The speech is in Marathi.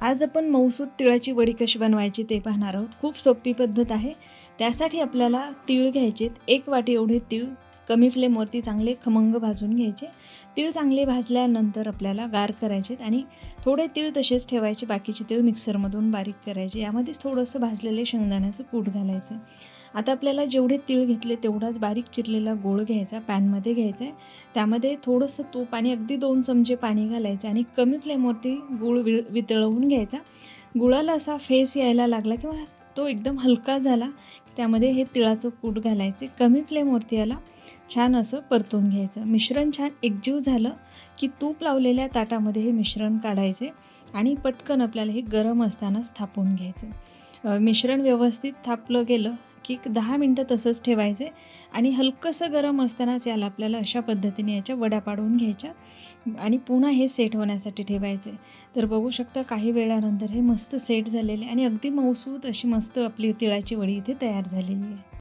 आज आपण मऊसूत तिळाची वडी कशी बनवायची ते पाहणार आहोत। खूप सोपी पद्धत आहे। त्यासाठी आपल्याला तीळ घ्यायचे, 1 वाटी एवढे तीळ कमी फ्लेमवरती चांगले खमंग भाजून घ्यायचे। तीळ चांगले भाजल्यानंतर आपल्याला गार करायचे आणि थोडे तीळ तसेच ठेवायचे, बाकीचे तीळ मिक्सरमधून बारीक करायचे। यामध्येच थोडंसं भाजलेले शेंगदाण्याचं कूट घालायचं। आता आपल्याला जेवढे तीळ घेतले तेवढाच बारीक चिरलेला गूळ घ्यायचा, पॅनमध्ये घ्यायचा आहे। त्यामध्ये थोडंसं तूप आणि अगदी 2 चमचे पाणी घालायचं आणि कमी फ्लेमवरती गूळ वितळवून घ्यायचा। गुळाला असा फेस यायला लागला किंवा तो एकदम हलका झाला, त्यामध्ये हे तिळाचं कूट घालायचे। कमी फ्लेमवरती याला छान असं परतून घ्यायचं। मिश्रण छान एकजीव झालं की तूप लावलेल्या ताटामध्ये हे मिश्रण काढायचे आणि पटकन आपल्याला हे गरम असतानाच थापून घ्यायचं। मिश्रण व्यवस्थित थापलं गेलं की 10 मिनटं तसंच ठेवायचे आणि हलकंसं गरम असतानाच याला आपल्याला अशा पद्धतीने याच्या वड्या पाडून घ्यायच्या आणि पुन्हा हे सेट होण्यासाठी ठेवायचे। तर बघू शकता काही वेळानंतर हे मस्त सेट झालेले आणि अगदी मऊसूत अशी मस्त आपली तिळाची वडी इथे तयार झालेली आहे।